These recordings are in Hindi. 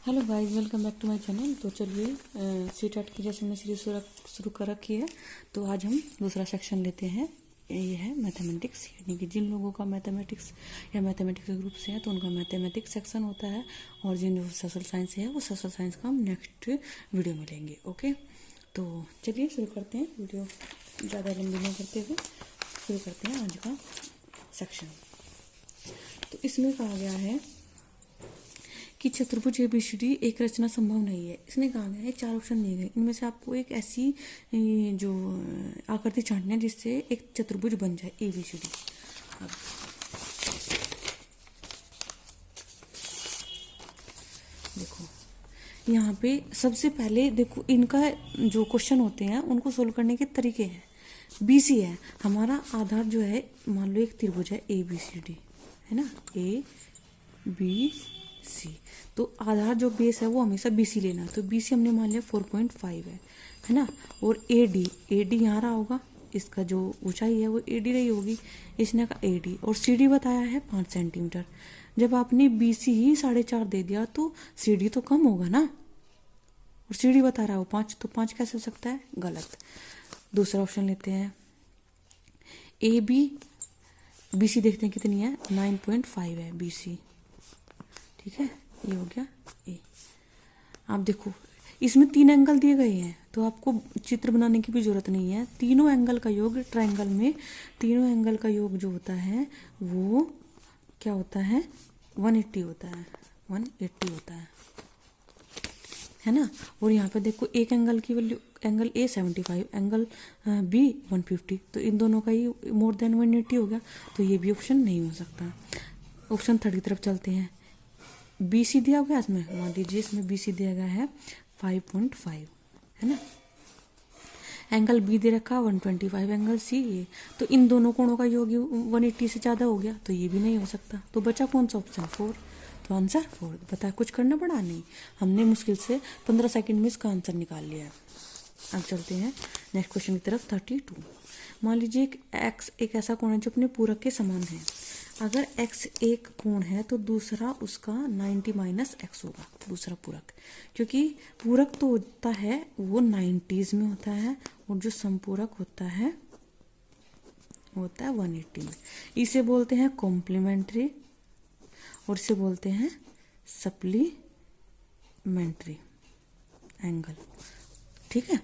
Hello guys, welcome back to my channel. तो चलिए सीटेट की जैसे हमने सीरीज शुरू कर रखी है, तो आज हम दूसरा सेक्शन लेते हैं। ये है मैथमेटिक्स, यानी कि जिन लोगों का मैथमेटिक्स या मैथमेटिक्स ग्रुप से है तो उनका मैथमेटिक्स सेक्शन होता है, और जिन जो सोशल साइंस से है वो सोशल साइंस का हम नेक्स्ट वीडियो में लेंगे। ओके, तो चलिए शुरू करते हैं। वीडियो ज़्यादा लंबी नहीं करते हुए शुरू करते हैं आज का सेक्शन। तो इसमें कहा गया है कि चतुर्भुज एबीसीडी एक रचना संभव नहीं है। इसने कहा गया है 4 ऑप्शन दिए गए, इनमें से आपको एक ऐसी जो आकृति छांटनी है जिससे एक चतुर्भुज बन जाए एबीसीडी। अब देखो यहाँ पे सबसे पहले देखो इनका जो क्वेश्चन होते हैं उनको सोल्व करने के तरीके हैं। बीसी है हमारा आधार, जो है मान लो एक त्रिभुज है एबीसीडी, है ना, ए बी सी। तो आधार जो बेस है वो हमेशा बीसी लेना है। तो बीसी हमने मान लिया 4.5 है ना। और एडी यहाँ रहा होगा, इसका जो ऊंचाई है वो एडी रही होगी, इसने का एडी। और सीडी बताया है 5 सेंटीमीटर। जब आपने बीसी ही 4.5 दे दिया तो सीडी तो कम होगा ना, और सीडी बता रहा है वो 5, तो 5 कैसे हो सकता है? गलत। दूसरा ऑप्शन लेते हैं, ए बी बीसी देखते हैं कितनी है, 9.5 है बीसी। ठीक है, ये हो गया ए। आप देखो इसमें 3 एंगल दिए गए हैं, तो आपको चित्र बनाने की भी जरूरत नहीं है। तीनों एंगल का योग ट्रायंगल में, तीनों एंगल का योग जो होता है वो क्या होता है? 180 होता है, 180 होता है ना। और यहाँ पे देखो एक एंगल की value, angle A 75, angle B 150, तो इन दोनों का ही मोर देन 180 हो गया, तो ये भी ऑप्शन नहीं हो सकता। ऑप्शन 3 की तरफ चलते हैं। बीसी दिया गया इसमें, मान लीजिए इसमें बीसी दिया गया है 5.5, है ना। एंगल बी दे रखा 125, एंगल सी ये, तो इन दोनों कोणों का योग 180 से ज़्यादा हो गया, तो ये भी नहीं हो सकता। तो बचा कौन सा ऑप्शन? 4। तो आंसर 4। पता है कुछ करना पड़ा नहीं, हमने मुश्किल से 15 सेकंड में इसका आंसर निकाल लिया है। अब चलते हैं नेक्स्ट क्वेश्चन की तरफ। 32। मान लीजिए एक्स एक ऐसा कोण है जो अपने पूरक के समान है। अगर x एक कोण है तो दूसरा उसका 90 - x होगा, दूसरा पूरक, क्योंकि पूरक तो होता है वो 90s में होता है, और जो समपूरक होता है 180 में। इसे बोलते हैं कॉम्प्लीमेंट्री, और इसे बोलते हैं सप्लीमेंट्री एंगल। ठीक है,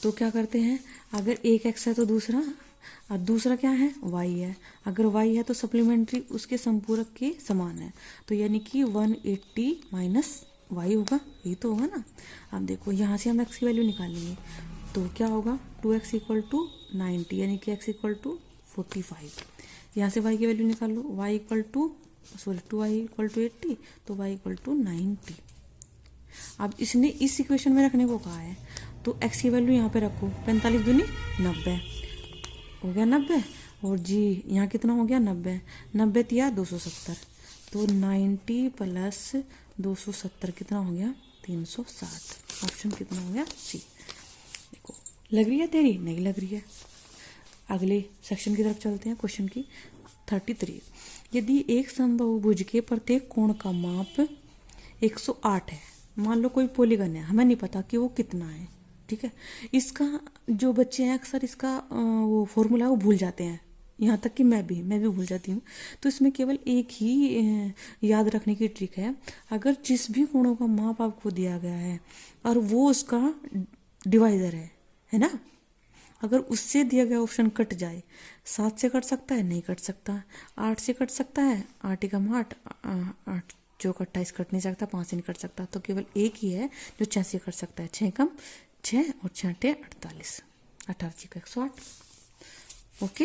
तो क्या करते हैं, अगर एक x है तो दूसरा, और दूसरा क्या है? y है। अगर y है तो सप्लीमेंट्री उसके संपूरक के समान है, तो यानी कि 180 - y होगा, यही तो होगा ना। अब देखो यहाँ से हम x की वैल्यू निकालेंगे, तो क्या होगा? 2x = 90, यानी कि x = 45। यहाँ से y की वैल्यू निकाल लो, 2y = 80, तो y = 90। अब इसने इस इक्वेशन में रखने को कहा है, तो x की वैल्यू यहाँ पे रखो, 45 दूनी 90 हो गया 90, और जी यहाँ कितना हो गया? 90। 90 तिया 270, तो 90 + 270 कितना हो गया? 360। ऑप्शन कितना हो गया? सी। देखो लग रही है तेरी? नहीं लग रही है। अगले सेक्शन की तरफ चलते हैं, क्वेश्चन की 33। यदि एक समबाहु के प्रत्येक कोण का माप 108 है, मान लो कोई पॉलीगन है, हमें नहीं पता कि वो कितना है। ठीक है, इसका जो बच्चे हैं अक्सर इसका वो फॉर्मूला वो भूल जाते हैं, यहाँ तक कि मैं भी भूल जाती हूँ। तो इसमें केवल एक ही याद रखने की ट्रिक है। अगर जिस भी कोणों का माप आपको दिया गया है और वो उसका डिवाइजर है ना, अगर उससे दिया गया ऑप्शन कट जाए, 7 से कट सकता है, नहीं कट सकता, 8 से कट सकता है, 8 × 8 8 चौक 28 कट नहीं सकता, 5 से नहीं कट सकता, तो केवल एक ही है जो 6 से कट सकता है। 6 × 6 और 6 × 48, 18 × 108। ओके,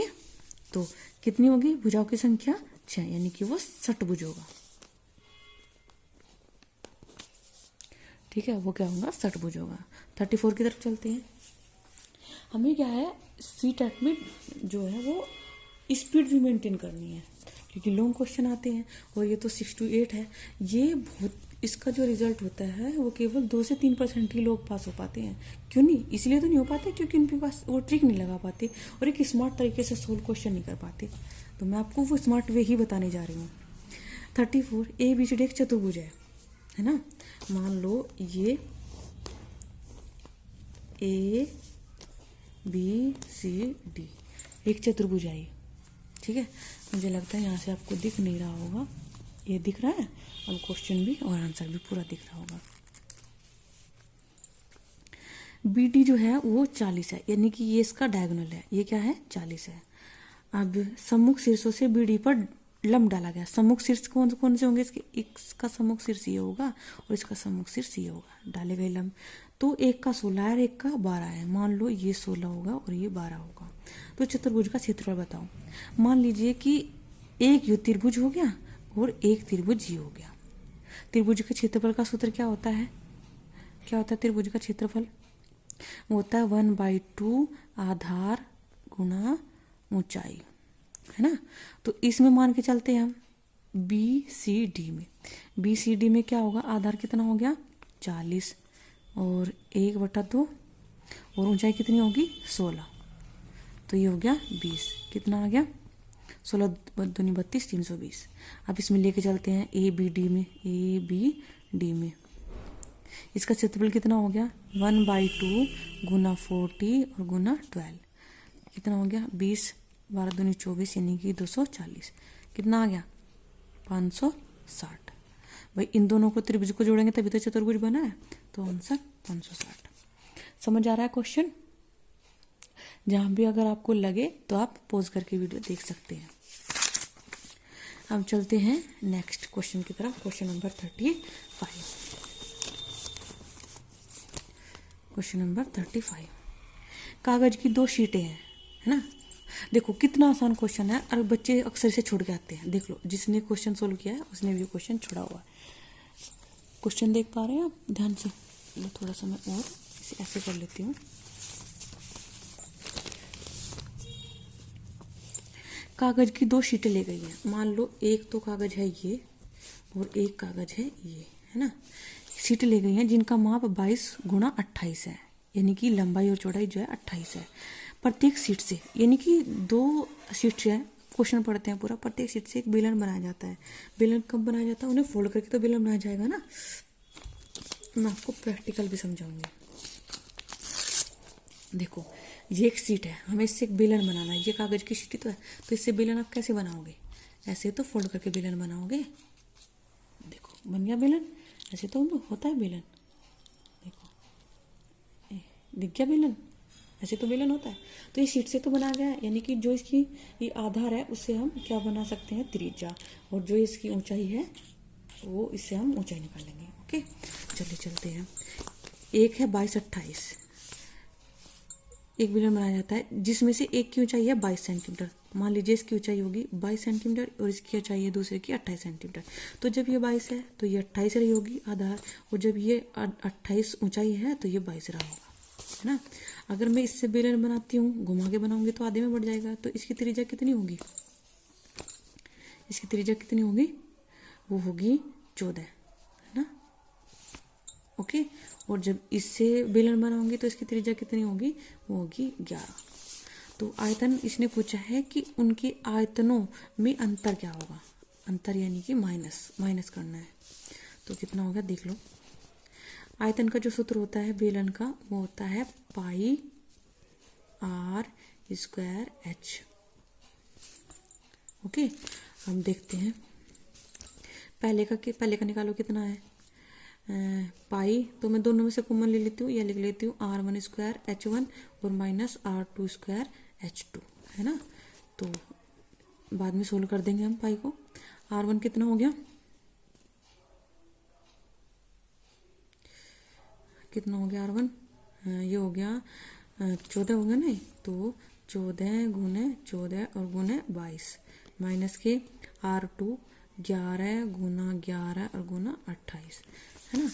तो कितनी होगी भुजाओं की संख्या? 6, यानी कि वो षटभुज होगा। ठीक है, वो क्या होगा? षटभुज होगा। 34 की तरफ चलते हैं। हमें क्या है, सीटेट में जो है वो स्पीड भी मेंटेन करनी है, क्योंकि लॉन्ग क्वेश्चन आते हैं, और ये तो 6 to 8 है। ये बहुत, इसका जो रिजल्ट होता है वो केवल 2 से 3% ही लोग पास हो पाते हैं। क्यों नहीं? इसलिए तो नहीं हो पाते क्योंकि उनके पास वो ट्रिक नहीं लगा पाते और एक स्मार्ट तरीके से सोल्व क्वेश्चन नहीं कर पाते। तो मैं आपको वो स्मार्ट वे ही बताने जा रही हूँ। 34 ABCD एक चतुर्भुज है ना। मान लो ये ABCD एक चतुर्भुज है, ठीक है। मुझे लगता है यहाँ से आपको दिख नहीं रहा होगा, ये दिख रहा है। अब क्वेश्चन भी और आंसर भी पूरा दिख रहा होगा। BD जो है वो 40 है, यानी कि ये इसका डायगोनल है। ये क्या है? 40 है। अब सम्मुख शीर्षों से BD पर लंब डाला गया। सम्मुख शीर्ष कौन कौन से होंगे? इसका सम्मुख शीर्ष ये होगा और इसका सम्मुख शीर्ष ये होगा। डाले गए लंब तो एक का 16 है और एक का 12 है। मान लो ये 16 होगा और ये 12 होगा। तो चतुर्भुज का क्षेत्रफल बताओ। मान लीजिए कि एक यु त्रिभुज हो गया और एक त्रिभुज ये हो गया। त्रिभुज के क्षेत्रफल का सूत्र क्या होता है? क्या होता है त्रिभुज का क्षेत्रफल? वो होता है 1/2 आधार गुणा ऊंचाई, है ना। तो इसमें मान के चलते हैं हम BCD में। BCD में क्या होगा? आधार कितना हो गया? 40 और 1/2 और ऊंचाई कितनी होगी? 16। तो ये हो गया 20। कितना आ गया? 16 दूनी 32, 320। अब इसमें लेके चलते हैं ABD में। ABD में इसका क्षेत्रफल कितना हो गया? 1/2 गुना 40 और गुना 12 कितना हो गया? 20, 12 दूनी 24 यानी कि 240। कितना आ गया? 560। भाई इन दोनों को त्रिभुज को जोड़ेंगे तभी तो चतुर्भुज बना है। तो आंसर 560। समझ आ रहा है क्वेश्चन? जहां भी अगर आपको लगे तो आप पॉज करके वीडियो देख सकते हैं। अब चलते हैं नेक्स्ट क्वेश्चन की तरफ। Question number 35। Question number 35। कागज की 2 शीटें हैं, है ना। देखो कितना आसान क्वेश्चन है और बच्चे अक्सर से छोड़ के आते हैं। देख लो, जिसने क्वेश्चन सोल्व किया है उसने भी क्वेश्चन छोड़ा हुआ है। क्वेश्चन देख पा रहे हैं आप ध्यान से? लो थोड़ा सा मैं और इसे ऐसे कर लेती हूँ। कागज की 2 शीटें ले गई हैं। मान लो एक तो कागज है ये और एक कागज है ये, है ना। शीटें ले गई हैं जिनका माप 22 गुणा 28 है, यानी कि लंबाई और चौड़ाई जो है 28 है। प्रत्येक शीट से, यानी कि 2 शीट से क्वेश्चन पढ़ते हैं पूरा। प्रत्येक शीट से एक बेलन बनाया जाता है। बेलन कब बनाया जाता है? उन्हें फोल्ड करके तो बेलन बनाया जाएगा ना। मैं आपको प्रैक्टिकल भी समझाऊंगी। देखो ये एक शीट है, हमें इससे एक बेलन बनाना है। ये कागज की शीट तो है, तो इससे बेलन आप कैसे बनाओगे? ऐसे तो फोल्ड करके बेलन बनाओगे। देखो बन गया बेलन। ऐसे तो होता है बेलन। देखो दिख गया बेलन। ऐसे तो बेलन होता है। तो ये शीट से तो बना गया है, यानी कि जो इसकी ये आधार है उससे हम क्या बना सकते हैं? त्रिज्या। और जो इसकी ऊंचाई है वो इससे हम ऊंचाई निकाल लेंगे। ओके चलिए चलते हैं। एक है 22, 28। एक बेलन बनाया जाता है जिसमें से एक की ऊंचाई है 22 सेंटीमीटर। मान लीजिए इसकी ऊंचाई होगी 22 सेंटीमीटर और इसकी ऊंचाई है दूसरे की 28 सेंटीमीटर। तो जब ये 22 है तो ये 28 रही होगी आधार, और जब ये 28 ऊंचाई है तो ये 22 रहा होगा, है ना। अगर मैं इससे बेलन बनाती हूँ, घुमा के बनाऊंगी तो आधे में बढ़ जाएगा। तो इसकी त्रिज्या कितनी होगी? इसकी त्रिज्या कितनी होगी? वो होगी 14, है ना। ओके। और जब इससे बेलन बनाऊंगी तो इसकी त्रिज्या कितनी होगी? वो होगी 11। तो आयतन इसने पूछा है कि उनके आयतनों में अंतर क्या होगा? अंतर यानी कि माइनस करना है। तो कितना होगा देख लो। आयतन का जो सूत्र होता है बेलन का वो होता है पाई r स्क्वायर h। ओके हम देखते हैं। पहले का निकालो कितना है? पाई, तो मैं दोनों में से कॉमन ले लेती हूँ, या लिख लेती हूँ r1 स्क्वायर h1 और माइनस r2 स्क्वायर h2, है ना। तो बाद में सोल्व कर देंगे हम पाई को। r1 कितना हो गया? कितना हो गया r1? ये हो गया 14 हो गया ना। तो 14 गुने 14 और गुने 22 माइनस के r2 11 गुना 11 और गुना 28, है ना।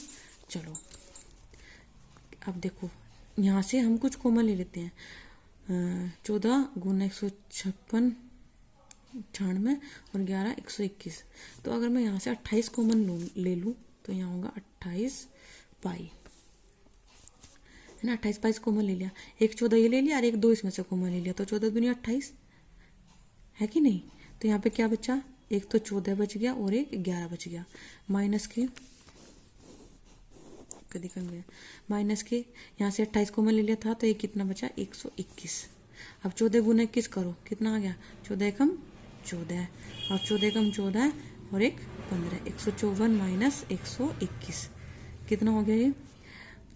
चलो अब देखो यहाँ से हम कुछ कॉमन ले लेते हैं। 14 गुना 156 98 और 11 121। तो अगर मैं यहाँ से 28 कॉमन ले लूँ तो यहाँ होगा 28 पाई, है ना। 28 पाई कॉमन ले लिया। एक 14 ये ले लिया और एक 2 इसमें से कॉमन ले लिया। तो 14 दूनी 28 है कि नहीं। तो यहाँ पे क्या बचा? एक तो 14 बच गया और एक 11 बच गया। माइनस के कभी कम गया, माइनस के यहाँ से 28 को मैं ले लिया था तो ये कितना बचा 121। अब 14 गुना 21 करो, कितना आ गया 14 एकम 14, और 14 एकम 14 और एक 15, 154 माइनस 121 कितना हो गया ये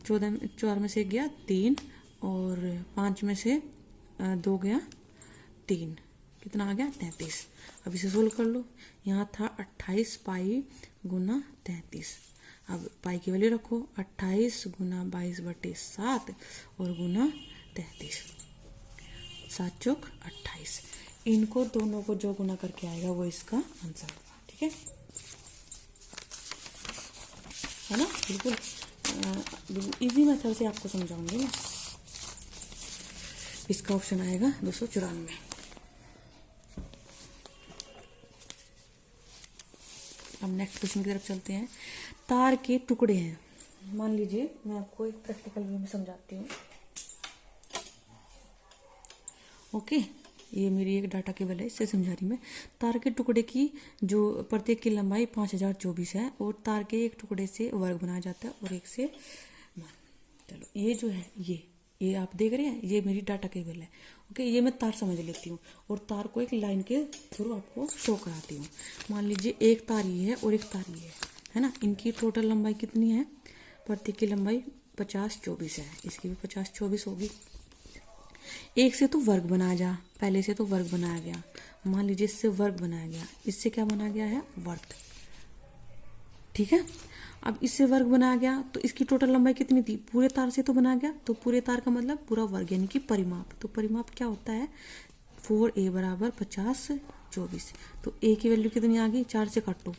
14, 4 में से एक गया 3 और 5 में से 2 गया 3, कितना आ गया 33। अब इसे सोल्व कर लो, यहाँ था 28 पाई गुना 33। अब पाई की वैल्यू रखो 28 गुना 22/7 और गुना 33, 7 चौक 28। इनको दोनों को जो गुना करके आएगा वो इसका आंसर होगा। ठीक है ना, बिल्कुल इजी मेथड से आपको समझाऊंगी मैं। इसका ऑप्शन आएगा 294। अब नेक्स्ट क्वेश्चन की तरफ चलते हैं। तार के टुकड़े हैं, मान लीजिए मैं आपको एक प्रैक्टिकल वे में समझाती हूँ। ओके, ये मेरी एक डाटा केबल है, इससे समझा रही मैं। तार के टुकड़े की जो प्रत्येक की लंबाई 5024 है और तार के एक टुकड़े से वर्ग बनाया जाता है और एक से मान। चलो ये जो है ये आप देख रहे हैं, ये मेरी डाटा केबल है। ओके, ये मैं तार समझ लेती हूँ और तार को एक लाइन के थ्रू आपको शो कराती हूँ। मान लीजिए एक तार ये है और एक तार ये है ना, इनकी टोटल लंबाई कितनी है, प्रत्येक की लंबाई 5024 है, इसकी भी 5024 होगी। एक से तो वर्ग बनाया जा, पहले से तो वर्ग बनाया गया, मान लीजिए इससे वर्ग बनाया गया, इससे क्या बनाया गया है वर्ग। ठीक है, अब इससे वर्ग बनाया गया तो इसकी टोटल लंबाई कितनी थी, पूरे तार से तो बनाया गया, तो पूरे तार का मतलब पूरा वर्ग यानी कि परिमाप। तो परिमाप क्या होता है 4a बराबर 5024। तो a की वैल्यू कितनी आ गई, 4 से काटो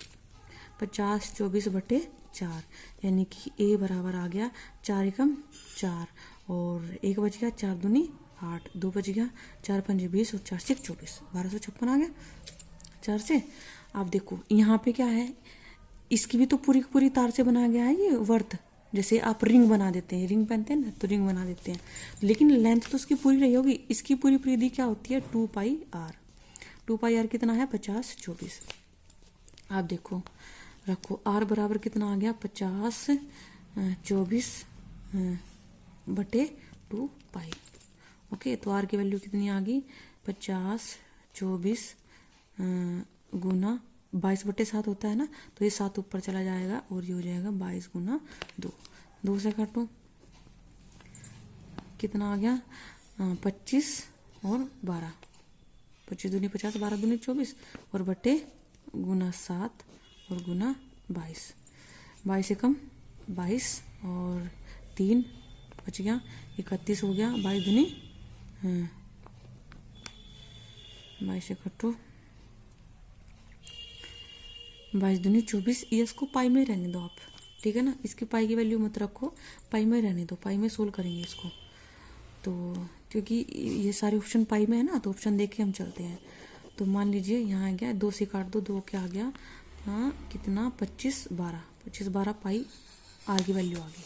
5024/4 यानी कि a बराबर आ गया 4 एकम 4 और 1 बच गया 4 दूनी 8, 2 बच गया 4 पंजे 20 और 4 से 24, 1256 आ गया 4 से। आप देखो यहाँ पे क्या है, इसकी भी तो पूरी पूरी तार से बनाया गया है ये वर्त। जैसे आप रिंग बना देते हैं, रिंग पहनते हैं ना तो रिंग बना देते हैं, लेकिन लेंथ तो उसकी पूरी रही होगी। इसकी पूरी परिधि क्या होती है 2πr, 2πr कितना है 5024। आप देखो रखो r बराबर कितना आ गया 5024/2π। ओके, तो r की वैल्यू कितनी आ गई 5024 गुना 22/7 होता है ना, तो ये 7 ऊपर चला जाएगा और ये हो जाएगा 22 गुना 2, 2 से काटो कितना आ गया 25 और 12, 25 दूनी 50, 12 दूनी 24 और बटे गुना 7 और गुना 22, 22 से कम 22 और 3 बच गया 31 हो गया, 22 दूनी 22 से काटो 22 दूनी 24। ये इसको पाई में रहने दो आप, ठीक है ना, इसकी पाई की वैल्यू मत रखो, पाई में रहने दो, पाई में सोल्व करेंगे इसको। तो क्योंकि ये सारे ऑप्शन पाई में है ना, तो ऑप्शन देख के हम चलते हैं। तो मान लीजिए यहाँ आ गया 2 से काट दो, 2 क्या आ गया कितना 25 12, 25 12 पाई आर की वैल्यू आ गई।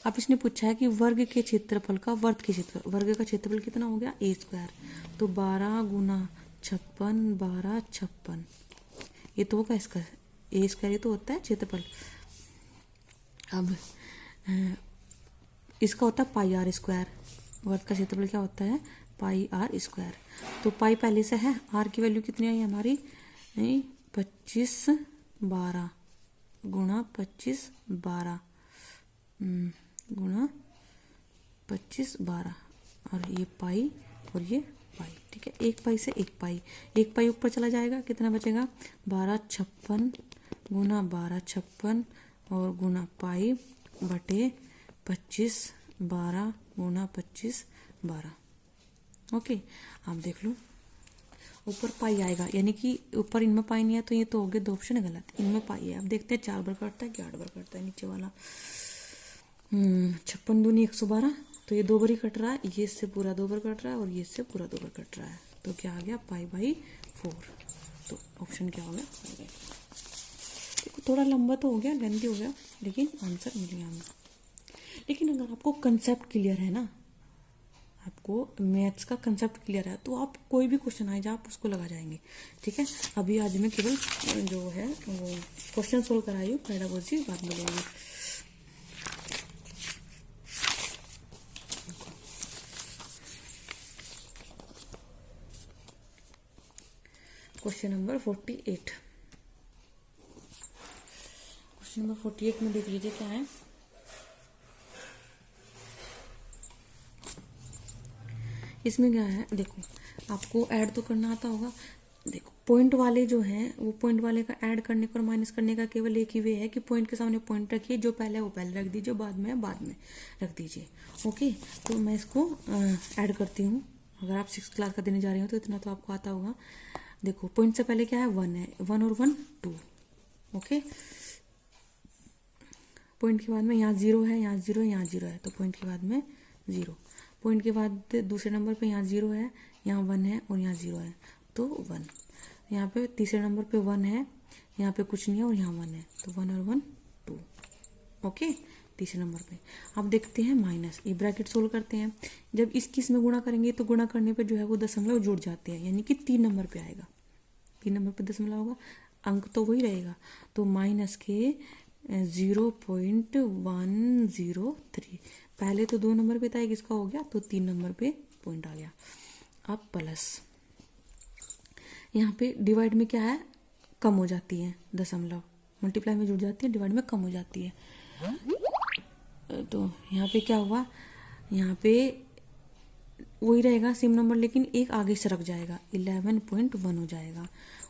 अब इसने पूछा है कि वर्ग के क्षेत्रफल का वर्ग के क्षेत्रफल, वर्ग का क्षेत्रफल कितना हो गया a², तो 12 गुना 56 12 56, ये तो होगा इसका a², ये तो होता है क्षेत्रफल। अब इसका होता है πr², वर्ग का क्षेत्रफल क्या होता है πr²। तो पाई पहले से है, r की वैल्यू कितनी आई हमारी 25 12 गुणा 25 12 गुणा 25 12 और ये पाई और ये पाई, ठीक है। एक पाई से एक पाई ऊपर चला जाएगा, कितना बचेगा 12 56 गुना 12 56 और गुना पाई बटे 25 12 गुना 25 12। ओके, आप देख लो ऊपर पाई आएगा, यानी कि ऊपर इनमें पाई नहीं है तो ये तो हो गए 2 ऑप्शन गलत, इनमें पाई है। अब देखते हैं 4 बार कटता है कि 8 बार कटता है नीचे वाला। 56 दूनी 112, तो ये 2 बार ही कट रहा है, ये इससे पूरा 2 बार कट रहा है और ये इससे पूरा 2 बार कट रहा है, तो क्या आ गया π/4। तो ऑप्शन क्या हो गया π/4। थोड़ा लंबा तो हो गया, लेंथी हो गया, लेकिन आंसर मिल गया हमें। लेकिन अगर आपको कंसेप्ट क्लियर है ना, आपको मैथ्स का कंसेप्ट क्लियर है तो आप कोई भी क्वेश्चन आए जाए आप उसको लगा जाएंगे। ठीक है, अभी आज मैं केवल जो है वो क्वेश्चन सोल्व कराई हूँ, पेडागोजी बाद में लेंगे। Question number 48। क्वेश्चन नंबर 48 में देख लीजिए क्या है। इसमें क्या है, देखो आपको ऐड तो करना आता होगा। देखो पॉइंट वाले जो हैं वो पॉइंट वाले का ऐड करने का और माइनस करने का केवल एक ही वे है कि पॉइंट के सामने पॉइंट रखिए, जो पहले है वो पहले रख दीजिए, बाद में बाद में रख दीजिए। ओके, तो मैं इसको ऐड करती हूँ। अगर आप 6th क्लास का देने जा रहे हो तो इतना तो आपको आता होगा। देखो पॉइंट से पहले क्या है, 1 है, 1 और 1 2। ओके, पॉइंट के बाद में यहाँ 0 है, यहाँ 0 है, यहाँ 0 है, तो पॉइंट के बाद में 0। पॉइंट के बाद दूसरे नंबर पे यहाँ 0 है, यहाँ 1 है और यहाँ 0 है, तो 1। यहाँ पे तीसरे नंबर पे 1 है, यहाँ पे कुछ नहीं है और यहाँ 1 है, तो 1 और 1 2। ओके, तीसरे नंबर पे आप देखते हैं माइनस, ये ब्रैकेट सोल्व करते हैं। जब इसकी इसमें गुणा करेंगे तो गुणा करने पे जो है वो दशमलव जुड़ जाते हैं, यानी कि 3 नंबर पे आएगा। 3 नंबर पे दशमलव होगा, अंक तो वही रहेगा, तो माइनस के 0.103। पहले तो 2 नंबर पे था, एक इसका हो गया, तो 3 नंबर पे पॉइंट आ गया। अब प्लस, यहाँ पे डिवाइड में क्या है, कम हो जाती है दशमलव, मल्टीप्लाई में जुड़ जाती है, डिवाइड में कम हो जाती है। तो यहाँ पे क्या हुआ, यहाँ पे वही रहेगा सेम नंबर, लेकिन एक आगे सरक जाएगा, 11.1 हो जाएगा।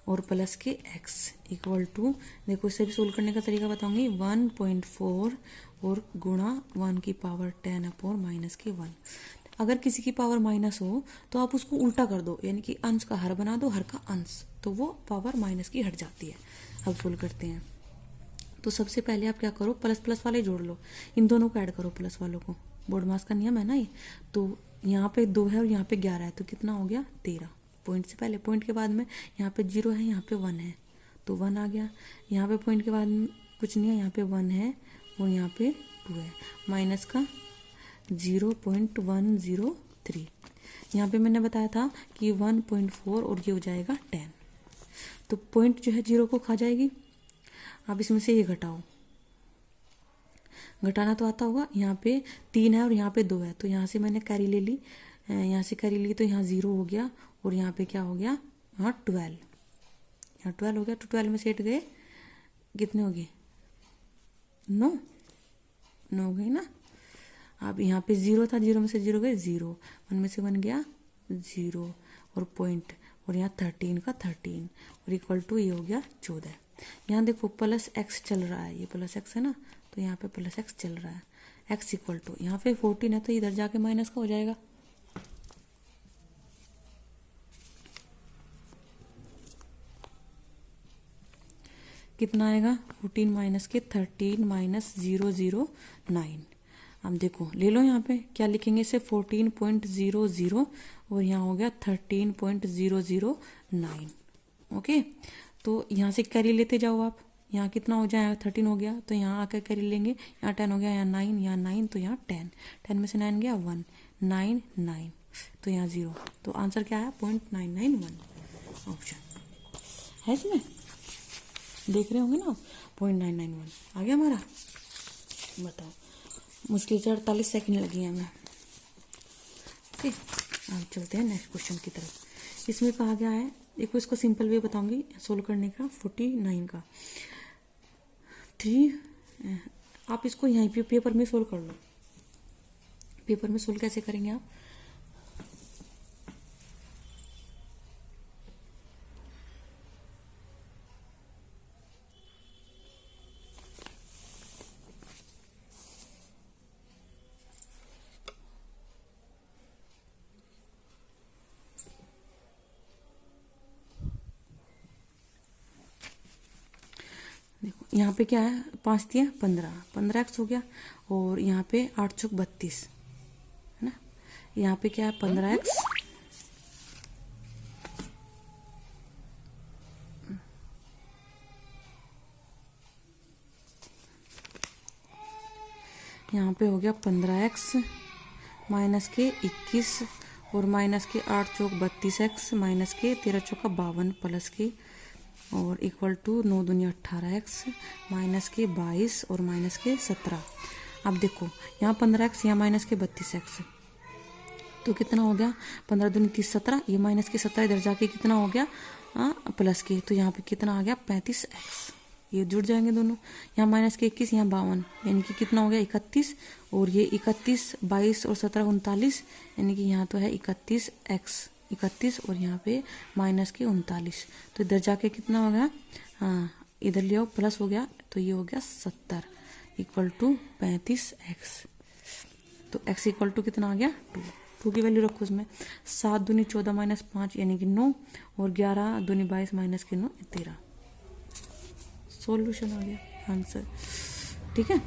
और प्लस के x इक्वल टू, देखो इसे भी सोल्व करने का तरीका बताऊंगी, 1.4 और गुणा 1 की पावर 10 अपॉन माइनस के 1। अगर किसी की पावर माइनस हो तो आप उसको उल्टा कर दो, यानी कि अंश का हर बना दो, हर का अंश, तो वो पावर माइनस की हट जाती है। अब सोल्व करते हैं। तो सबसे पहले आप क्या करो, प्लस प्लस वाले जोड़ लो, इन दोनों को ऐड करो, प्लस वालों को, बोर्ड मास का नियम है ना ये। तो यहाँ पे 2 है और यहाँ पे 11 है, तो कितना हो गया 13। पॉइंट से पहले, पॉइंट के बाद में यहाँ पे 0 है, यहाँ पे 1 है, तो 1 आ गया। यहाँ पे पॉइंट के बाद में कुछ नहीं है, यहाँ पे 1 है और यहाँ पे 2 है, माइनस का 0.103। यहाँ पे मैंने बताया था कि 1.4 और ये हो जाएगा 10, तो पॉइंट जो है 0 को खा जाएगी। आप इसमें से ये घटाओ, घटाना तो आता होगा। यहाँ पे 3 है और यहाँ पे 2 है, तो यहाँ से मैंने कैरी ले ली, यहाँ से कैरी ली, तो यहाँ 0 हो गया और यहाँ पे क्या हो गया, यहाँ 12, यहाँ 12 हो गया। तो 12 में से 8 गए, कितने हो गए, 9 हो गए ना। अब यहाँ पे 0 था, 0 में से 0 गए 0, 1 में से 1 गया 0 और पॉइंट, और यहाँ 13 का 13 और इक्वल टू ये हो गया 14। यहाँ देखो प्लस x चल रहा है, ये प्लस x है ना, तो यहाँ पे प्लस x चल रहा है। x इक्वल टू, यहाँ पे 14 है तो इधर जाके माइनस का हो जाएगा, कितना आएगा 14 माइनस के 13 माइनस 009। अब देखो ले लो, यहाँ पे क्या लिखेंगे इसे, 14.00 और यहाँ हो गया 13.009। ओके, तो यहाँ से कैरी लेते जाओ आप, यहाँ कितना हो जाएगा 13 हो गया, तो यहाँ आकर कैरी लेंगे, यहाँ 10 हो गया, यहाँ 9, यहाँ 9, तो यहाँ 10, 10 में से 9 गया 1, 9 9, तो यहाँ 0, तो आंसर क्या है 0.991 ऑप्शन है। इसमें देख रहे होंगे ना, 0.991 आ गया हमारा। बताओ, मुश्किल से 48 सेकंड लगी है हमें। ओके, अब चलते हैं नेक्स्ट क्वेश्चन की तरफ। इसमें कहा गया है, देखो इसको सिंपल वे बताऊंगी सोल्व करने का, 49 का 3। आप इसको यहीं पे पेपर में सोल्व कर लो। पेपर में सोल्व कैसे करेंगे आप, देखो यहाँ पे क्या है, 5 दिया 15, 15x हो गया, और यहाँ पे 8 चौक 32 है ना। यहाँ पे क्या है 15x, यहाँ पे हो गया 15x माइनस के 21 और माइनस के 8 चौक 32x माइनस के 13 चौका 52 प्लस के और इक्वल टू 9 दूनी 18x माइनस के 22 और माइनस के 17। अब देखो यहाँ 15x यहाँ माइनस के 32x तो कितना हो गया 15 दूनी 30 17, ये माइनस के 17 इधर जाके कितना हो गया प्लस के, तो यहाँ पे कितना आ गया 35x, ये जुड़ जाएंगे दोनों। यहाँ माइनस के 21 यहाँ 52 यानी कि कितना हो गया 31 और ये 31 22 और 17 39 यानी कि यहाँ तो है 31x 31 और यहाँ पे माइनस के 39, तो इधर जाके कितना हो गया इधर ले आओ प्लस हो गया तो ये हो गया 70 इक्वल टू 35x। तो x इक्वल टू कितना आ गया 2 की वैल्यू रखो उसमें। 7 दूनी 14 माइनस 5 यानी कि 9 और 11 दूनी 22 माइनस के 9 13। सॉल्यूशन आ गया आंसर। ठीक है,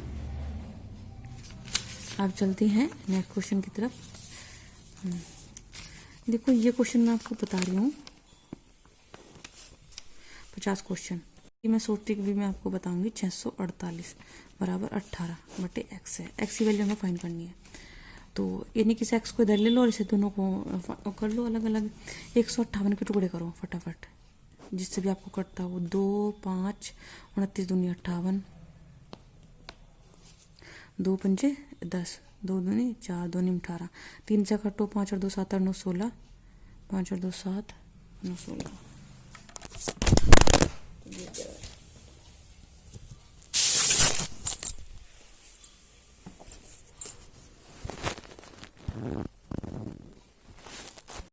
अब चलते हैं नेक्स्ट क्वेश्चन की तरफ। देखो ये क्वेश्चन मैं आपको बता रही हूँ 50 क्वेश्चन, ये मैं शॉर्ट ट्रिक भी मैं आपको बताऊंगी। 648 बराबर 18 बटे x है, x की वैल्यू हमें फाइंड करनी है। तो यानी कि x को इधर ले लो और इसे दोनों को कर लो अलग अलग। 158 के टुकड़े करो फटाफट, जिससे भी आपको कटता हो। 2 5 29 दूनी 58, 2 पंजे 10, 2 दूनी 4 दूनी 18, 3 से कटो 5 और 2 7 और 9 16, 5 और 2 7 9 16।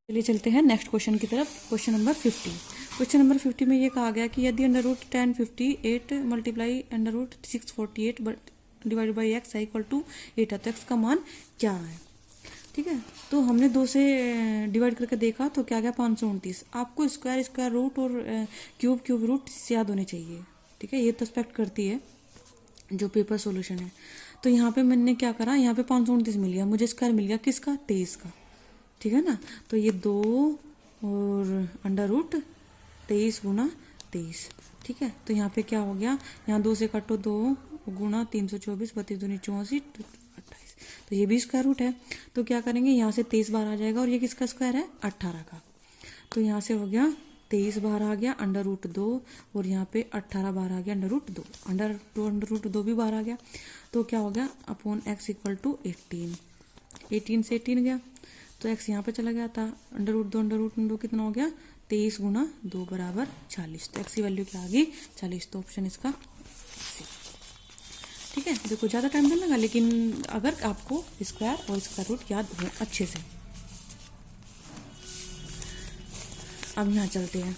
चलिए चलते हैं नेक्स्ट क्वेश्चन की तरफ। Question number 50। क्वेश्चन नंबर 50 में ये कहा गया कि यदि under root 1058 multiply under root 648 divided by X equal to 8 है तो एक्स का मान क्या है। ठीक है, तो हमने 2 से डिवाइड करके देखा तो क्या गया 529। आपको स्क्वायर रूट और क्यूब रूट याद होने चाहिए। ठीक है, ये सस्पेक्ट करती है जो पेपर सॉल्यूशन है। तो यहाँ पे मैंने क्या करा, यहाँ पे 529 मिल गया, मुझे स्क्वायर मिल गया किसका 23 का। ठीक है ना, तो ये 2 और अंडर रूट 23 गुना 23। ठीक है, तो यहाँ पे क्या हो गया, यहाँ 2 से काटो 2 गुना 324 32 दूनी 64 28, तो ये भी स्क्वायर रूट है। तो क्या करेंगे, यहाँ से 23 बार आ जाएगा और ये किसका स्क्वायर है 18 का। तो यहाँ से हो गया 23 बार आ गया अंडर रूट 2 और यहाँ पे 18 बार आ गया अंडर रूट 2, अंडर रूट 2 भी बार आ गया। तो क्या हो गया अपॉन एक्स इक्वल टू 18, 18 से 18 गया तो x यहाँ पे चला गया था। अंडर रूट 2 कितना हो गया 23 गुना 2 बराबर 40, तो x की वैल्यू क्या आ गई 40। तो ऑप्शन इसका। ठीक है, देखो ज़्यादा टाइम नहीं लगा, लेकिन अगर आपको स्क्वायर और स्क्वायर रूट याद हो अच्छे से। अब यहाँ चलते हैं,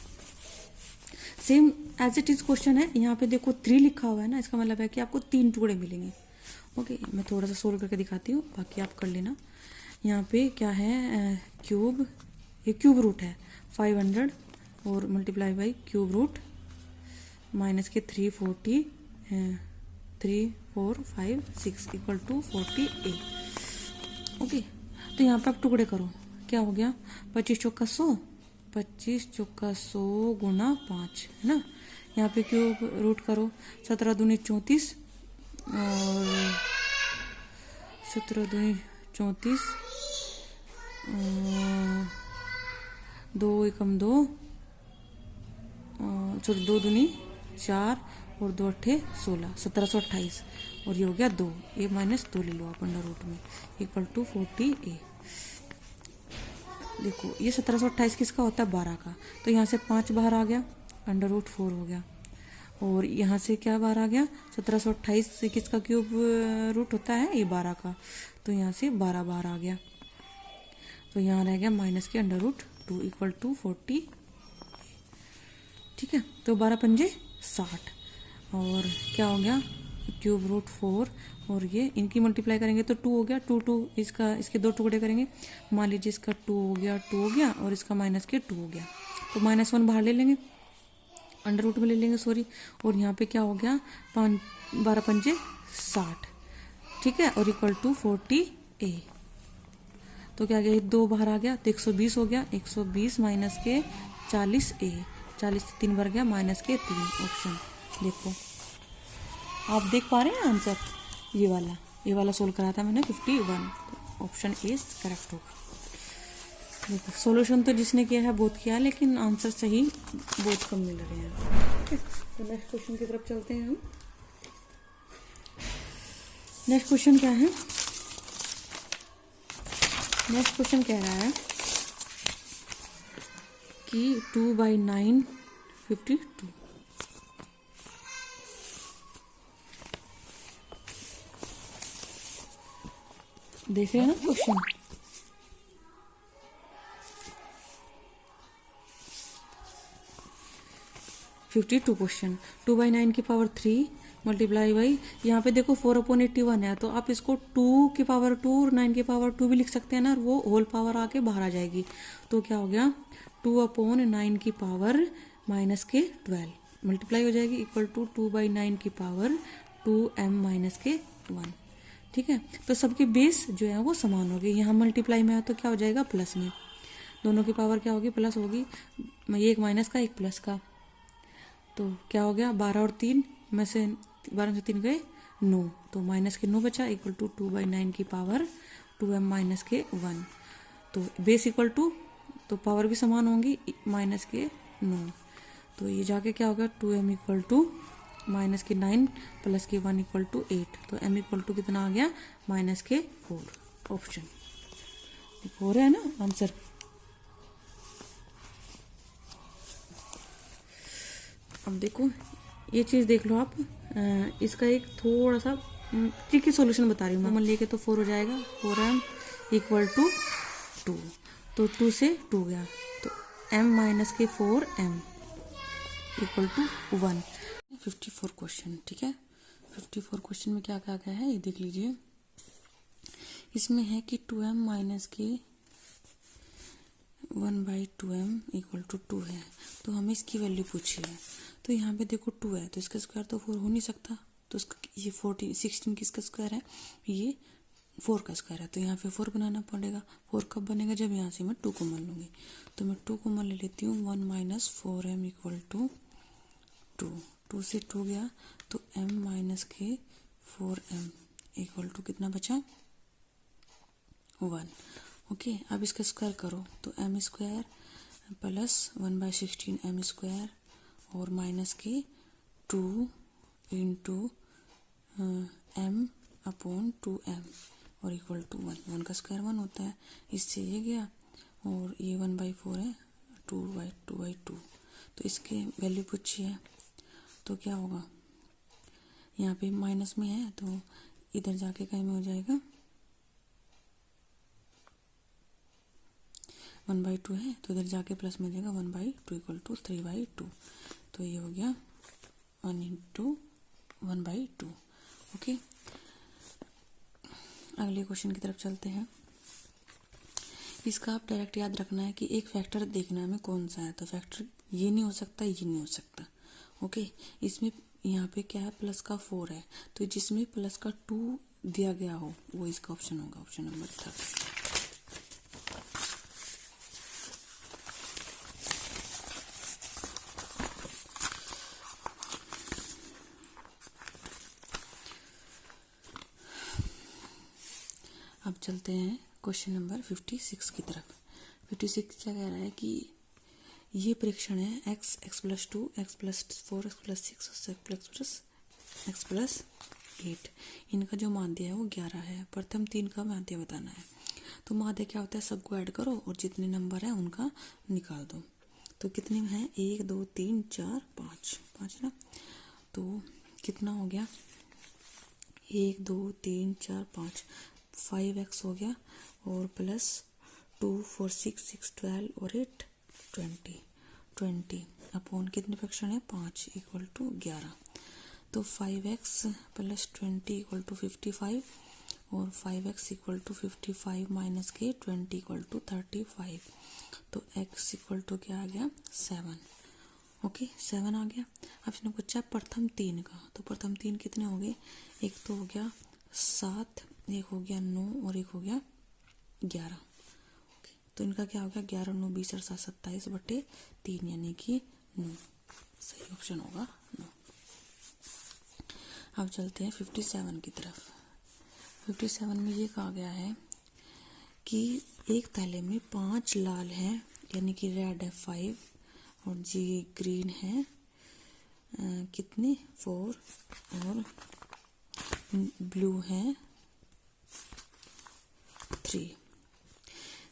same as it is question है। यहाँ पे देखो 3 लिखा हुआ है ना, इसका मतलब है कि आपको 3 टुकड़े मिलेंगे। ओके, मैं थोड़ा सा सोल्व करके दिखाती हूँ, बाकी आप कर लेना। यहाँ पे क्या है क्यूब, ये क्यूब रूट है 500 और multiply by cube root minus के 340 3 4 5 6 इक्वल टू 48। ओके, तो यहाँ पे आप टुकड़े करो, क्या हो गया 25 चौका 100, 25 चौका 100 गुना 5 है ना। यहाँ पे क्यूब रूट करो 17 दूनी 34 और 17 दूनी 34 2 एकम 2 2 दूनी 4 और 2 अट्ठे 16, 1728 और ये हो गया 2, ए माइनस 2 ले लो आप अंडर रूट में इक्वल टू 40a। देखो ये 1728 किसका होता है 12 का, तो यहाँ से 5 बाहर आ गया अंडर रूट 4 हो गया और यहाँ से क्या बाहर आ गया 1728 से किसका क्यूब रूट होता है ये 12 का, तो यहाँ से 12 बाहर आ गया। तो यहाँ रह गया माइनस के अंडर रूट 2 इक्वल टू 40। ठीक है, तो 12 पंजे 60 और क्या हो गया क्यूब रूट 4 और ये इनकी मल्टीप्लाई करेंगे तो 2 हो गया, 2 इसका इसके 2 टुकड़े करेंगे, मान लीजिए इसका 2 हो गया और इसका माइनस के 2 हो गया, तो -1 बाहर ले लेंगे अंडर रूट में ले लेंगे सॉरी, और यहाँ पे क्या हो गया 12 पंजे 60। ठीक है, और इक्वल टू 40a। तो क्या गया 2 बाहर आ गया तो 120 हो गया, 120 माइनस के 40a, 40 से 3 बार गया माइनस के 3। ऑप्शन देखो आप देख पा रहे हैं आंसर, ये वाला सोल्व करा था मैंने 51। ऑप्शन इज करेक्ट होगा। देखो सॉल्यूशन तो जिसने किया है बहुत किया, लेकिन आंसर सही बहुत कम मिल रहे हैं। ठीक है, तो नेक्स्ट क्वेश्चन की तरफ चलते हैं हम। नेक्स्ट क्वेश्चन क्या है? नेक्स्ट क्वेश्चन कह रहा है कि 2/9 52। देख रहे हैं ना क्वेश्चन? (52) क्वेश्चन 2/9 की पावर 3 मल्टीप्लाई बाई, यहाँ पे देखो 4/81 है, तो आप इसको 2 की पावर 2 और 9 की पावर 2 भी लिख सकते हैं ना, और वो होल पावर आके बाहर आ जाएगी। तो क्या हो गया, 2/9 की पावर माइनस के 12 मल्टीप्लाई हो जाएगी इक्वल टू 2/9 की पावर 2m माइनस के 1। ठीक है, तो सबके बेस जो है वो समान होगी। यहाँ मल्टीप्लाई में है तो क्या हो जाएगा, प्लस में। दोनों की पावर क्या होगी, प्लस होगी। ये एक माइनस का एक प्लस का, तो क्या हो गया 12 और 3 में से 12 से 3 गए 9, तो माइनस के 9 बचा इक्वल टू 2/9 की पावर 2m माइनस के 1। तो बेस इक्वल टू, तो पावर भी समान होंगी, माइनस के 9, तो ये जाके क्या होगा 2m इक्वल टू माइनस के 9 प्लस के 1 इक्वल टू 8। तो m इक्वल टू कितना आ गया, माइनस के 4। ऑप्शन 4 है ना आंसर। अब देखो ये चीज़ देख लो आप, इसका एक थोड़ा सा ट्रिकी सॉल्यूशन बता रही हूँ मैं। लेके तो 4 हो जाएगा, 4m इक्वल टू 2, तो 2 से 2 गया, तो m माइनस के 4m इक्वल टू 1। 54 क्वेश्चन, ठीक है। 54 क्वेश्चन में क्या क्या है ये देख लीजिए। इसमें है कि 2m माइनस के 1/2m इक्वल टू 2 है, तो हमें इसकी वैल्यू पूछी है। तो यहाँ पे देखो 2 है, तो इसका स्क्वायर तो 4 हो नहीं सकता, तो इसका ये 16 किसका स्क्वायर है, ये 4 का स्क्वायर है, तो यहाँ पे 4 बनाना पड़ेगा। 4 कब बनेगा, जब यहाँ से मैं 2 कॉमन लूँगी। तो मैं 2 कॉमन ले लेती हूँ, 1 माइनस 4m इक्वल टू 2, 2 से 2 गया, तो m माइनस के 4m इक्वल टू कितना बचा, 1। ओके, अब इसका स्क्वायर करो, तो m square plus 1/16 m square और माइनस के 2 इंटू m अपॉन 2m और इक्वल टू 1। 1 का स्क्वायर 1 होता है, इससे ये गया, और ये 1/4 है, 2/2। तो इसके वैल्यू पूछी है, तो क्या होगा, यहाँ पे माइनस में है तो इधर जाके कहीं में हो जाएगा, 1/2 है तो इधर जाके प्लस में जाएगा, 1/2 इक्वल टू 3/2। तो ये हो गया 1 इंटू 1/2। ओके, अगले क्वेश्चन की तरफ चलते हैं। इसका आप डायरेक्ट याद रखना है कि एक फैक्टर देखना है हमें कौन सा है, तो फैक्टर ये नहीं हो सकता, ये नहीं हो सकता। ओके, इसमें यहाँ पे क्या है, प्लस का 4 है, तो जिसमें प्लस का 2 दिया गया हो वो इसका ऑप्शन होगा, ऑप्शन नंबर 3। अब चलते हैं क्वेश्चन नंबर 56 की तरफ। 56 क्या कह रहा है कि ये परीक्षण है x, x+2, x+4, x+6 और x+8। इनका जो माध्य है वो 11 है। प्रथम 3 का माध्य बताना है। तो माध्य क्या होता है, सबको ऐड करो और जितने नंबर है उनका निकाल दो। तो कितने में है, 1 2 3 4 5, 5 ना, तो कितना हो गया, 1 2 3 4 5, 5x हो गया, और प्लस 2 4 6 6 12 और 8 20 अपॉन कितने फ्रैक्शन है, 5 इक्वल टू 11। तो 5x प्लस 20 इक्वल टू 55 और 5x इक्वल टू 55 माइनस के 20 इक्वल टू 35। तो x इक्वल टू क्या आ गया, 7। ओके, 7 आ गया। अब इसने पूछा प्रथम 3 का, तो प्रथम 3 कितने हो गए, एक तो हो गया 7, एक हो गया 9 और एक हो गया 11। तो इनका क्या हो गया, 11 9 20 और 7 27/3 यानी कि 9। सही ऑप्शन होगा 9। अब चलते हैं 57 की तरफ। 57 में ये कहा गया है कि एक थैले में 5 लाल हैं, यानी कि रेड है 5, और जी ग्रीन है कितने 4, और ब्लू है 3।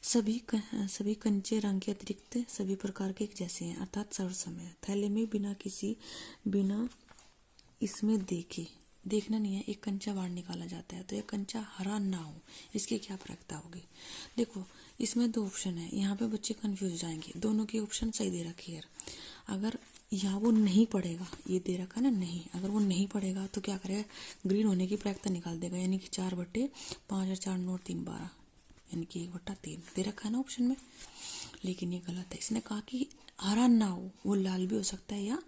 सभी कंचे रंग के अतिरिक्त सभी प्रकार के एक जैसे हैं, अर्थात सर्वसमय। थैले में बिना इसमें देखना नहीं है, एक कंचा बाहर निकाला जाता है तो एक कंचा हरा ना हो, इसकी क्या प्रायिकता होगी। देखो इसमें 2 ऑप्शन है, यहाँ पे बच्चे कंफ्यूज हो जाएंगे। दोनों की ऑप्शन सही दे रखी है। अगर यहाँ वो नहीं पड़ेगा, ये दे रखा ना नहीं, अगर वो नहीं पड़ेगा तो क्या करेगा, ग्रीन होने की प्रायिकता निकाल देगा, यानी कि 4/5 और 4 9 3 12, यानी कि 1/3 दे रखा है ना ऑप्शन में। लेकिन ये गलत है, इसने कहा कि हरा ना हो, वो लाल भी हो सकता है या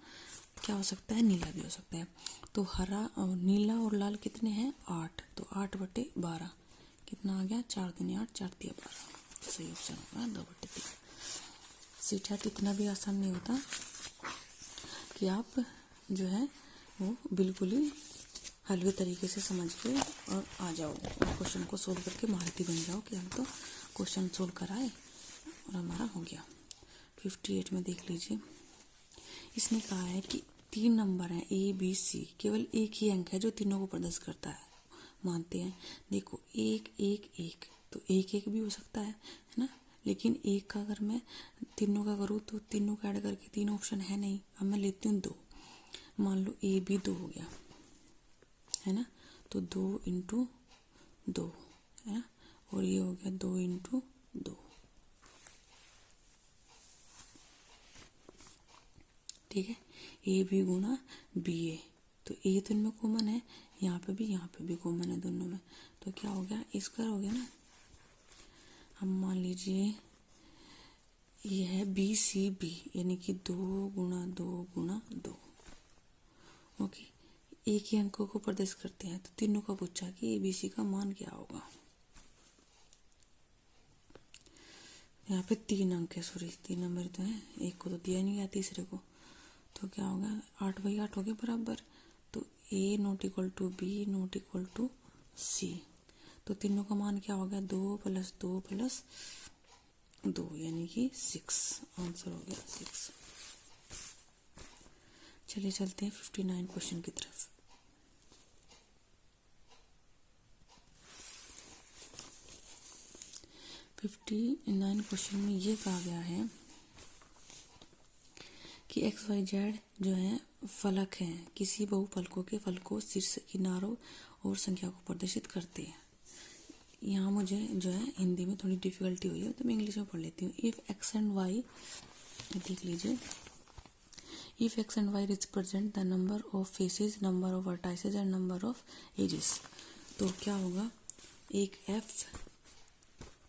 क्या हो सकता है, नीला भी हो सकता है। तो हरा और नीला और लाल कितने हैं 8, तो 8/12 कितना आ गया, 4 दूनी 8, 4 तिया 12, सही ऑप्शन होगा 2/3। सीटेट इतना भी आसान नहीं होता कि आप जो है वो बिल्कुल ही हलवे तरीके से समझ के और आ जाओ और क्वेश्चन को सोल्व करके महारथी बन जाओ कि हम तो क्वेश्चन सोल्व कराए और हमारा हो गया। 58 में देख लीजिए, इसने कहा है कि 3 नंबर हैं A B C, केवल एक ही अंक है जो तीनों को प्रदर्शित करता है, मानते हैं। देखो 1 1 1, तो 1 1 भी हो सकता है ना, लेकिन एक का अगर मैं तीनों का करूँ तो तीनों का ऐड करके 3 ऑप्शन है नहीं। अब मैं लेती हूँ 2, मान लो A भी 2 हो गया है ना, तो 2 × 2 है ना, और ये हो गया 2 × 2, ठीक है। ए बी गुणा बी ए, तो ए तो इनमें कॉमन है, यहाँ पे भी कॉमन है दोनों में, तो क्या हो गया स्क्वायर हो गया ना। अब मान लीजिए ये है बी सी बी, यानी कि 2 × 2 × 2, ओके। एक ही अंकों को प्रदर्शित करते हैं, तो तीनों का पूछा कि ए बी सी का मान क्या होगा। यहाँ पे 3 अंक है, सॉरी 3 नंबर तो है, एक को तो दिया नहीं गया, तीसरे को, तो क्या होगा 8/8 हो गया बराबर। तो A ≠ B ≠ C, तो तीनों का मान क्या हो गया 2 + 2 + 2, यानी कि 6, आंसर हो गया 6। चलिए चलते हैं 59 क्वेश्चन की तरफ। क्वेश्चन में ये कहा गया है कि XYZ जो है फलक हैं, किसी बहुफलकों के फलकों शीर्ष किनारों और संख्या को प्रदर्शित करते हैं। यहाँ मुझे जो है हिंदी में थोड़ी डिफिकल्टी हुई है, तो मैं इंग्लिश में पढ़ लेती हूँ। इफ़ X एंड Y, देख लीजिए, if X and Y represent the number of faces, number of vertices and number of edges, तो क्या होगा, एक F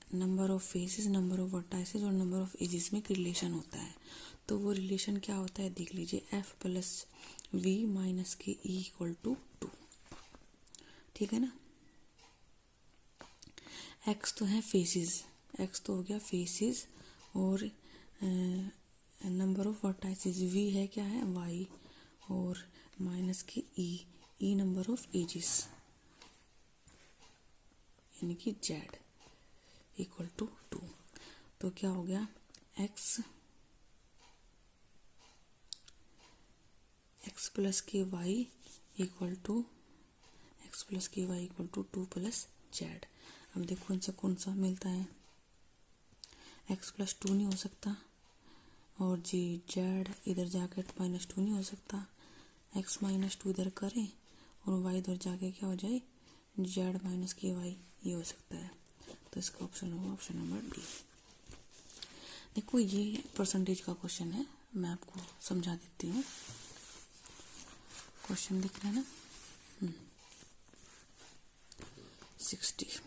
number of faces, number of vertices और नंबर ऑफ एजेस में एक रिलेशन होता है। तो वो रिलेशन क्या होता है, देख लीजिए, F + V - के E = 2, ठीक है ना। X तो है फेसेस, X तो हो गया फेसेस, और नंबर ऑफ वर्टाइसेस V है क्या है Y, और माइनस के E नंबर ऑफ एजेस, यानी कि Z = 2। तो क्या हो गया X + के Y = 2 + Z। अब देखो इनसे कौन सा मिलता है, X + 2 नहीं हो सकता, और जी Z इधर जाकर -2 नहीं हो सकता, X - 2 इधर करें और Y इधर जाके क्या हो जाए Z - के Y, ये हो सकता है। तो इसका ऑप्शन होगा ऑप्शन नंबर डी। देखो ये परसेंटेज का क्वेश्चन है, मैं आपको समझा देती हूँ। क्वेश्चन दिख रहा है ना, 60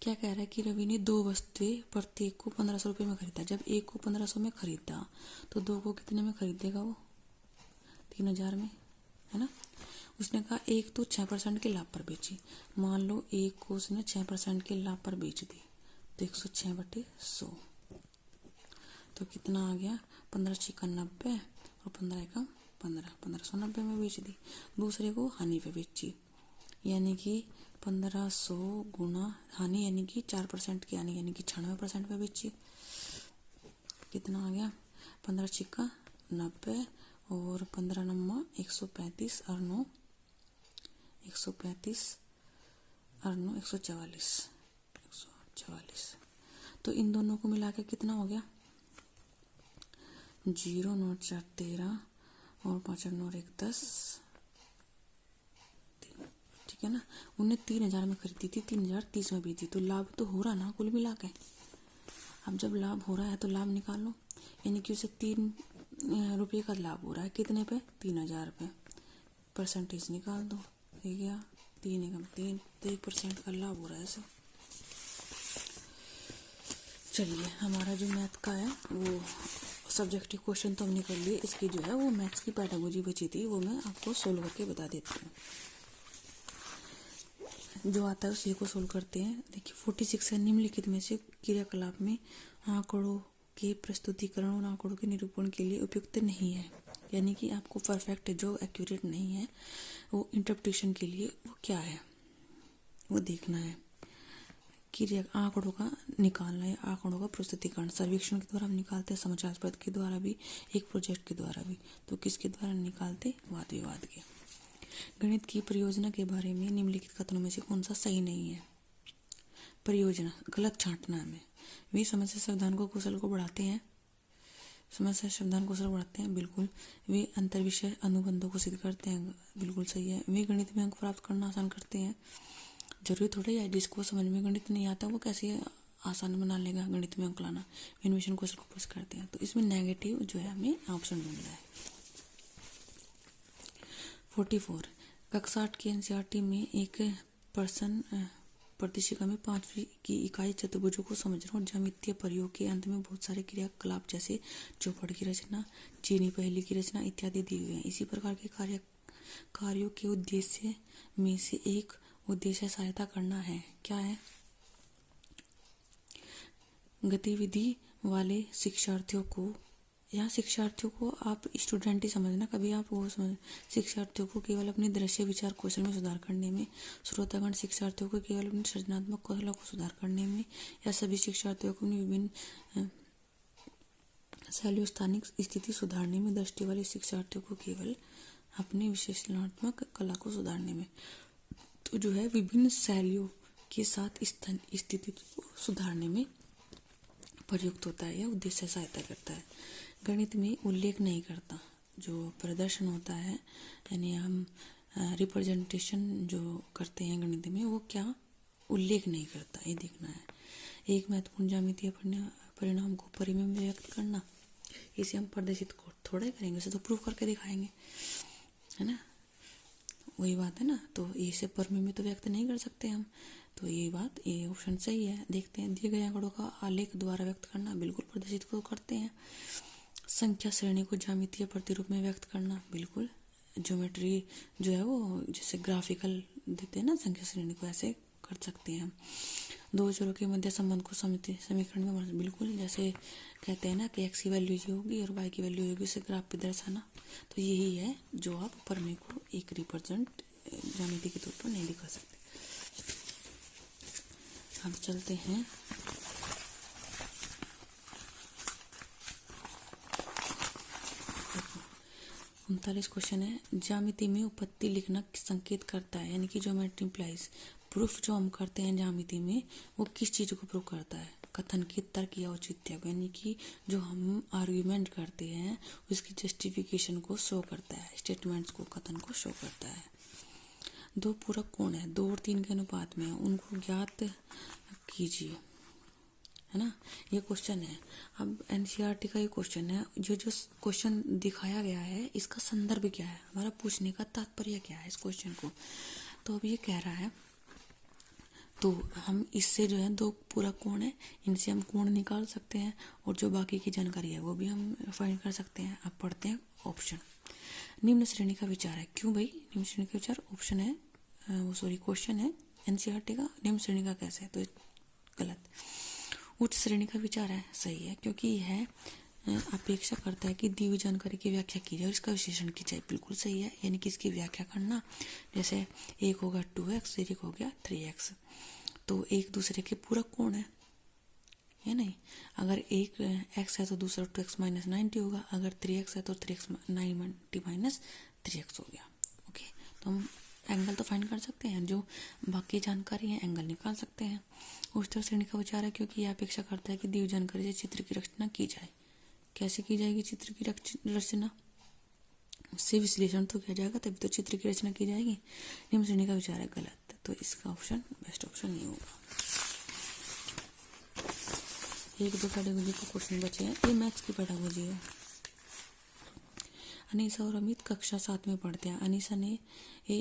क्या कह रहा है कि रवि ने 2 वस्तुएं प्रत्येक को 1500 रुपये में खरीदा। जब एक को 1500 में खरीदा तो 2 को कितने में खरीदेगा, वो 3000 में, है ना। उसने कहा एक तो 6% के लाभ पर बेची, मान लो एक को उसने 6% के लाभ पर बेच दी, तो 106/100, तो कितना आ गया 15×6 = 90 और 15×1 = 15, 1590 में बेच दी। दूसरे को हानि पे बेची, यानी कि 1500 गुना हानि यानी कि 4% की हानि यानी कि 96% में बेची। कितना आ गया, 15 छिक्का 90 और 15 नम्मा 135 और 9 135 और 9 144। तो इन दोनों को मिला के कितना हो गया, 0 9 4 13 और 5 9 1 10। ठीक है ना, उन्हें 3000 में खरीदी थी, 3030 में बेची, तो लाभ तो हो रहा ना कुल मिला के। अब जब लाभ हो रहा है तो लाभ निकालो, यानी कि उसे 3 रुपये का लाभ हो रहा है, कितने पे, 3000 पे। परसेंटेज निकाल दो, ठीक है 3 एकम 3, तो 1% का लाभ हो रहा है ऐसे। चलिए हमारा जो मैथ का है वो सब्जेक्टिव क्वेश्चन तो हमने कर लिए, इसकी जो है वो मैथ्स की पैडागोजी बची थी, वो मैं आपको सोल्व करके बता देती हूँ। जो आता है उसी को सोल्व करते हैं। देखिए 46 है, निम्नलिखित में से क्रियाकलाप में आंकड़ों के प्रस्तुतिकरण और आंकड़ों के निरूपण के लिए उपयुक्त नहीं है, यानी कि आपको परफेक्ट जो एक्यूरेट नहीं है वो इंटरप्रिटेशन के लिए वो क्या है वो देखना है। क्रिया आंकड़ों का निकालना है, आंकड़ों का प्रस्तुतिकरण सर्वेक्षण के द्वारा हम निकालते हैं, समाचार पत्र के द्वारा भी, एक प्रोजेक्ट के द्वारा भी। तो किसके द्वारा निकालते, वाद विवाद के। गणित की परियोजना के बारे में निम्नलिखित कथनों में से कौन सा सही नहीं है। परियोजना गलत छांटना हमें। वे समस्या समाधान को कौशल को बढ़ाते हैं, समस्या समाधान कौशल बढ़ाते हैं, बिल्कुल। वे अंतर विषय अनुबंधों को सिद्ध करते हैं, बिल्कुल सही है। वे गणित में अंक प्राप्त करना आसान करते हैं, जरूरी थोड़ा है जिसको समझ में गणित नहीं आता वो कैसे आसान बना लेगा गणित में अंक लाना। इन्वेशन कौशल को पुश करते हैं, तो इसमें नेगेटिव जो है हमें ऑप्शन ढूंढना है। 44 कक्षा 8 की एनसीईआरटी में एक प्रदर्शिका में 5वीं की इकाई चतुर्भुजों को समझना और ज्यामितीय प्रयोग के अंत में बहुत सारे क्रियाकलाप जैसे चौपड़ की रचना, चीनी पहेली की रचना इत्यादि दिए हुए हैं। इसी प्रकार के कार्यों के उद्देश्य में से एक उद्देश्य सहायता करना है। क्या है, गतिविधि वाले शिक्षार्थियों को, यहाँ शिक्षार्थियों को आप स्टूडेंट ही समझना, कभी आप वो समझ, शिक्षार्थियों को केवल अपने दृश्य विचार कौशल में सुधार करने में, श्रोतागण शिक्षार्थियों को केवल अपने सृजनात्मक कौशलों को सुधार करने में, या सभी शिक्षार्थियों को अपनी विभिन्न शैलियों स्थानिक स्थिति सुधारने में, दृष्टि वाले शिक्षार्थियों को केवल अपनी विश्लेषणात्मक कला को सुधारने में। तो जो है विभिन्न शैलियों के साथ स्थिति को सुधारने में प्रयुक्त होता है या उद्देश्य सहायता करता है। गणित में उल्लेख नहीं करता, जो प्रदर्शन होता है यानी हम रिप्रेजेंटेशन जो करते हैं गणित में वो क्या उल्लेख नहीं करता, ये देखना है। एक महत्वपूर्ण ज्यामितीय परिणाम को परिमेय में व्यक्त करना, इसे हम प्रदर्शित थोड़ा ही करेंगे, इसे तो प्रूफ करके दिखाएंगे, है ना, वही बात है ना। तो इसे परिमेय में तो व्यक्त नहीं कर सकते हम, तो ये बात, ये ऑप्शन सही है। देखते हैं, दिए गए आंकड़ों का आलेख द्वारा व्यक्त करना, बिल्कुल प्रदर्शित को करते हैं। संख्या श्रेणी को ज्यामितीय प्रतिरूप में व्यक्त करना, बिल्कुल। ज्योमेट्री जो है वो जैसे ग्राफिकल देते हैं ना संख्या श्रेणी को, ऐसे कर सकते हैं हम। दो चरों के मध्य संबंध को समीकरण में, बिल्कुल जैसे कहते हैं ना कि x की वैल्यू ये होगी और y की वैल्यू होगी, उसे ग्राफ पे दर्शाना। तो यही है जो आप परिमेय को एक रिप्रेजेंट ज्यामिति के तौर पर नहीं दिखा सकते। अब चलते हैं 39 क्वेश्चन है। ज्यामिति में उपपत्ति लिखना संकेत करता है, यानी कि ज्योमेट्री इम्प्लाइज, प्रूफ जो हम करते हैं ज्यामिति में वो किस चीज को प्रूफ करता है, कथन की तर्क या औचित्य को, यानी कि जो हम आर्ग्यूमेंट करते हैं उसकी जस्टिफिकेशन को शो करता है, स्टेटमेंट्स को, कथन को शो करता है। दो पूरक कोण है 2 और 3 के अनुपात में, उनको ज्ञात कीजिए, है ना, ये क्वेश्चन है। अब एनसीईआरटी का ये क्वेश्चन है, जो क्वेश्चन दिखाया गया है इसका संदर्भ क्या है, हमारा पूछने का तात्पर्य क्या है इस क्वेश्चन को। तो अब ये कह रहा है, तो हम इससे जो है 2 पूरक कोण है, इनसे हम कोण निकाल सकते हैं और जो बाकी की जानकारी है वो भी हम फाइंड कर सकते हैं। अब पढ़ते हैं ऑप्शन। निम्न श्रेणी का विचार है, क्यों भाई निम्न श्रेणी का विचार, ऑप्शन है क्वेश्चन है एनसीईआरटी का, निम्न श्रेणी का कैसे है, तो गलत। उच्च श्रेणी का विचार है, सही है, क्योंकि यह अपेक्षा करता है कि दी हुई जानकारी की व्याख्या की जाए और इसका विश्लेषण की जाए। बिल्कुल सही है, यानी कि इसकी व्याख्या करना। जैसे एक होगा 2x, एक हो गया 3x, तो एक दूसरे के पूरक कौन है नहीं। अगर एक x है तो दूसरा 2x माइनस 90 होगा, अगर 3x है तो 3x 90 माइनस 3x हो गया। ओके, तो हम एंगल तो फाइंड कर सकते हैं, जो बाकी जानकारी है एंगल निकाल सकते हैं। उच्चतर श्रेणी का विचार है क्योंकि यह अपेक्षा करता है कि दी हुई जानकारी से चित्र की रचना की जाए। कैसे की जाएगी चित्र की रचना? उससे विश्लेषण तो किया जाएगा, तभी तो चित्र की रचना की जाएगी। निम्न श्रेणी का विचार है गलत, तो इसका ऑप्शन बेस्ट ऑप्शन नहीं होगा। 1-2 पेडागोजी को क्वेश्चन बचे हैं, ये मैथ्स की पेडागोजी है। अनीसा और अमित कक्षा 7 में पढ़ते हैं। अनीसा ने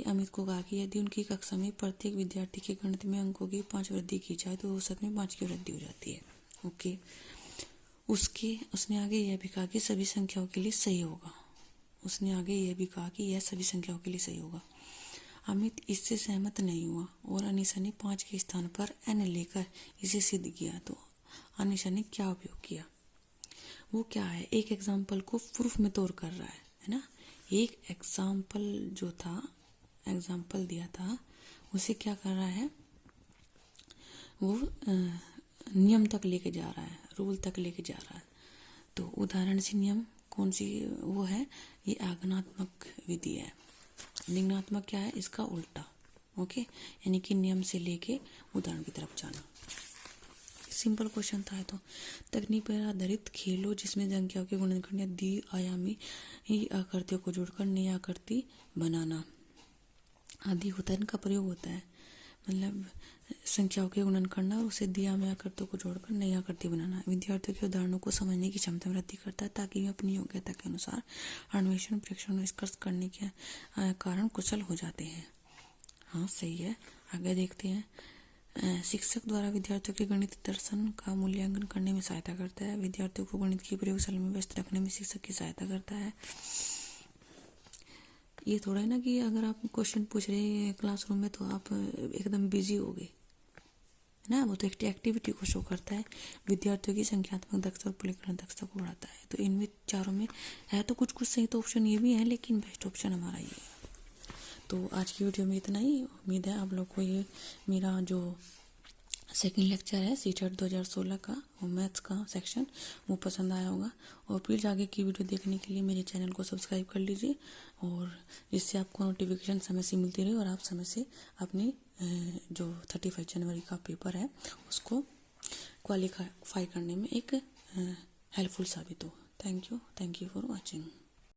अमित को कहा कि यदि उनकी कक्षा में प्रत्येक विद्यार्थी के गणित में अंकों की 5 वृद्धि की जाए तो औसत में 5 की वृद्धि हो जाती है। ओके, उसने आगे यह भी कहा कि सभी संख्याओं के लिए सही होगा। यह सभी संख्याओं के लिए सही होगा। अमित इससे सहमत नहीं हुआ और अनीसा ने 5 के स्थान पर n लेकर इसे सिद्ध किया। तो अनीसा ने क्या उपयोग किया? वो क्या है, एक एग्जाम्पल को प्रूफ में तौर कर रहा है ना। एक एग्जाम्पल दिया था, उसे क्या कर रहा है, वो नियम तक लेके जा रहा है, रूल तक लेके जा रहा है। तो उदाहरण से नियम कौन सी वो है, ये आगमनात्मक विधि है। निम्नात्मक क्या है, इसका उल्टा। ओके, यानी कि नियम से लेके उदाहरण की तरफ जाना। सिंपल क्वेश्चन था। तो तकनीक पर आधारित खेलों जिसमें संख्याओं के गुणनखंड या द्विआयामी आकृतियों को जोड़कर नई आकृति बनाना आदि होता है, इनका प्रयोग होता है। मतलब संख्याओं के गुणन करना और उसे द्विआयामी आकृतियों को जोड़कर नई आकृति बनाना विद्यार्थियों के उदाहरणों को समझने की क्षमता में वृद्धि करता है, ताकि वे अपनी योग्यता के अनुसार अन्वेषण, प्रेक्षण, निष्कर्ष करने के कारण कुशल हो जाते हैं। हाँ सही है। आगे देखते हैं। शिक्षक द्वारा विद्यार्थियों के गणित दर्शन का मूल्यांकन करने में सहायता करता है। विद्यार्थियों को गणित की प्रयोगशाला में व्यस्त रखने में शिक्षक की सहायता करता है। ये थोड़ा है ना कि अगर आप क्वेश्चन पूछ रहे हैं क्लासरूम में तो आप एकदम बिजी हो गए ना, वो तो एक एक्टिविटी को शो करता है। विद्यार्थियों की संख्यात्मक दक्षता और परिकलन दक्षता को बढ़ाता है। तो इनमें चारों में है तो कुछ सही, तो ऑप्शन ये भी है, लेकिन बेस्ट ऑप्शन हमारा ये है। तो आज की वीडियो में इतना ही। उम्मीद है आप लोग को ये मेरा जो सेकंड लेक्चर है सीटेट 2016 का वो मैथ्स का सेक्शन वो पसंद आया होगा। और प्लीज़ आगे की वीडियो देखने के लिए मेरे चैनल को सब्सक्राइब कर लीजिए, और जिससे आपको नोटिफिकेशन समय से मिलती रहे और आप समय से अपनी जो 35 जनवरी का पेपर है उसको क्वालिफाई करने में एक हेल्पफुल साबित हो। Thank you for watching.